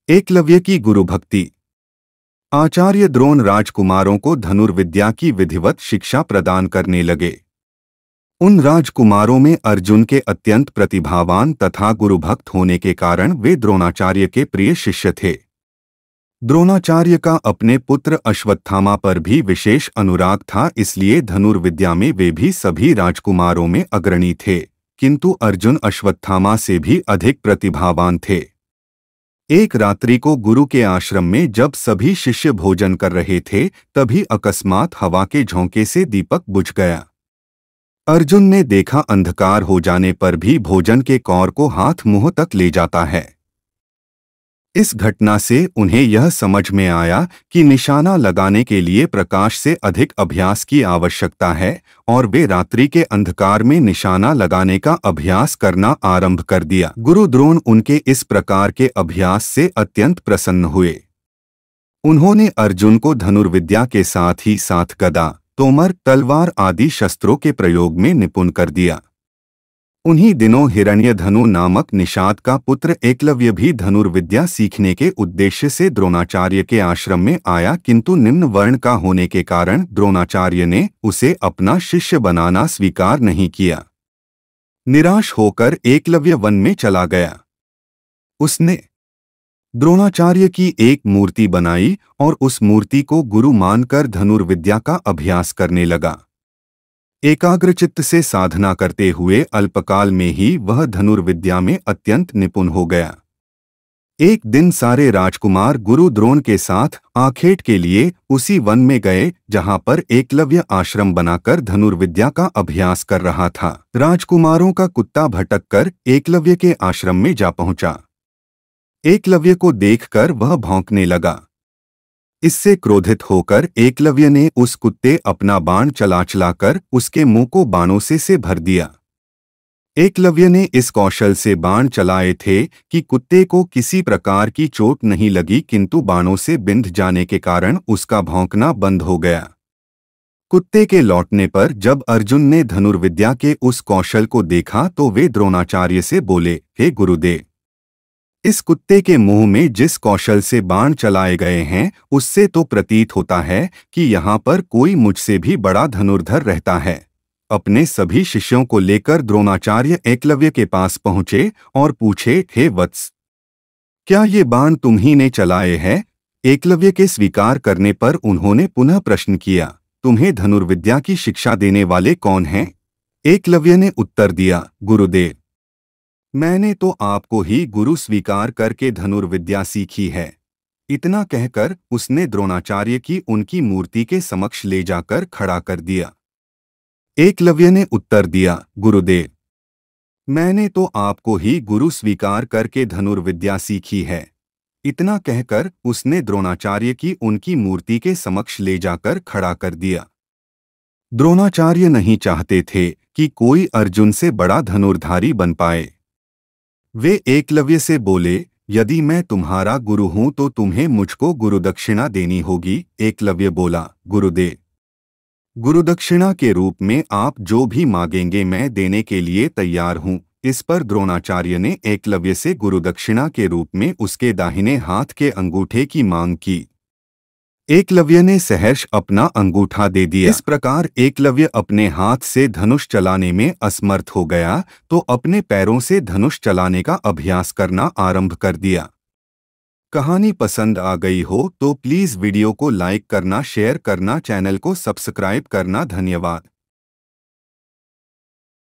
एकलव्य की गुरु भक्ति। आचार्य द्रोण राजकुमारों को धनुर्विद्या की विधिवत शिक्षा प्रदान करने लगे। उन राजकुमारों में अर्जुन के अत्यंत प्रतिभावान तथा गुरुभक्त होने के कारण वे द्रोणाचार्य के प्रिय शिष्य थे। द्रोणाचार्य का अपने पुत्र अश्वत्थामा पर भी विशेष अनुराग था, इसलिए धनुर्विद्या में वे भी सभी राजकुमारों में अग्रणी थे, किंतु अर्जुन अश्वत्थामा से भी अधिक प्रतिभावान थे। एक रात्रि को गुरु के आश्रम में जब सभी शिष्य भोजन कर रहे थे, तभी अकस्मात हवा के झोंके से दीपक बुझ गया। अर्जुन ने देखा अंधकार हो जाने पर भी भोजन के कौर को हाथ मुंह तक ले जाता है। इस घटना से उन्हें यह समझ में आया कि निशाना लगाने के लिए प्रकाश से अधिक अभ्यास की आवश्यकता है, और वे रात्रि के अंधकार में निशाना लगाने का अभ्यास करना आरंभ कर दिया। गुरु द्रोण उनके इस प्रकार के अभ्यास से अत्यंत प्रसन्न हुए। उन्होंने अर्जुन को धनुर्विद्या के साथ ही साथ गदा, तोमर, तलवार आदि शस्त्रों के प्रयोग में निपुण कर दिया। उन्हीं दिनों हिरण्यधनु नामक निषाद का पुत्र एकलव्य भी धनुर्विद्या सीखने के उद्देश्य से द्रोणाचार्य के आश्रम में आया, किंतु निम्न वर्ण का होने के कारण द्रोणाचार्य ने उसे अपना शिष्य बनाना स्वीकार नहीं किया। निराश होकर एकलव्य वन में चला गया। उसने द्रोणाचार्य की एक मूर्ति बनाई और उस मूर्ति को गुरु मानकर धनुर्विद्या का अभ्यास करने लगा। एकाग्रचित्त से साधना करते हुए अल्पकाल में ही वह धनुर्विद्या में अत्यंत निपुण हो गया। एक दिन सारे राजकुमार गुरु द्रोण के साथ आखेट के लिए उसी वन में गए, जहां पर एकलव्य आश्रम बनाकर धनुर्विद्या का अभ्यास कर रहा था। राजकुमारों का कुत्ता भटककर एकलव्य के आश्रम में जा पहुंचा। एकलव्य को देखकर वह भौंकने लगा। इससे क्रोधित होकर एकलव्य ने उस कुत्ते अपना बाण चलाकर उसके मुंह को बाणों से भर दिया। एकलव्य ने इस कौशल से बाण चलाए थे कि कुत्ते को किसी प्रकार की चोट नहीं लगी, किंतु बाणों से बिंध जाने के कारण उसका भौंकना बंद हो गया। कुत्ते के लौटने पर जब अर्जुन ने धनुर्विद्या के उस कौशल को देखा तो वे द्रोणाचार्य से बोले, हे गुरुदेव, इस कुत्ते के मुंह में जिस कौशल से बाण चलाए गए हैं, उससे तो प्रतीत होता है कि यहाँ पर कोई मुझसे भी बड़ा धनुर्धर रहता है। अपने सभी शिष्यों को लेकर द्रोणाचार्य एकलव्य के पास पहुंचे और पूछे, हे वत्स, क्या ये बाण तुम ही ने चलाए हैं? एकलव्य के स्वीकार करने पर उन्होंने पुनः प्रश्न किया, तुम्हें धनुर्विद्या की शिक्षा देने वाले कौन हैं? एकलव्य ने उत्तर दिया, गुरुदेव, मैंने तो आपको ही गुरु स्वीकार करके धनुर्विद्या सीखी है। इतना कहकर उसने द्रोणाचार्य की उनकी मूर्ति के समक्ष ले जाकर खड़ा कर दिया। एकलव्य ने उत्तर दिया, गुरुदेव, मैंने तो आपको ही गुरु स्वीकार करके धनुर्विद्या सीखी है। इतना कहकर उसने द्रोणाचार्य की उनकी मूर्ति के समक्ष ले जाकर खड़ा कर दिया। द्रोणाचार्य नहीं चाहते थे कि कोई अर्जुन से बड़ा धनुर्धारी बन पाए। वे एकलव्य से बोले, यदि मैं तुम्हारा गुरु हूं तो तुम्हें मुझको गुरुदक्षिणा देनी होगी। एकलव्य बोला, गुरुदेव, गुरुदक्षिणा के रूप में आप जो भी मांगेंगे मैं देने के लिए तैयार हूं। इस पर द्रोणाचार्य ने एकलव्य से गुरुदक्षिणा के रूप में उसके दाहिने हाथ के अंगूठे की मांग की। एकलव्य ने सहर्ष अपना अंगूठा दे दिया। इस प्रकार एकलव्य अपने हाथ से धनुष चलाने में असमर्थ हो गया तो अपने पैरों से धनुष चलाने का अभ्यास करना आरंभ कर दिया। कहानी पसंद आ गई हो तो प्लीज़ वीडियो को लाइक करना, शेयर करना, चैनल को सब्सक्राइब करना। धन्यवाद।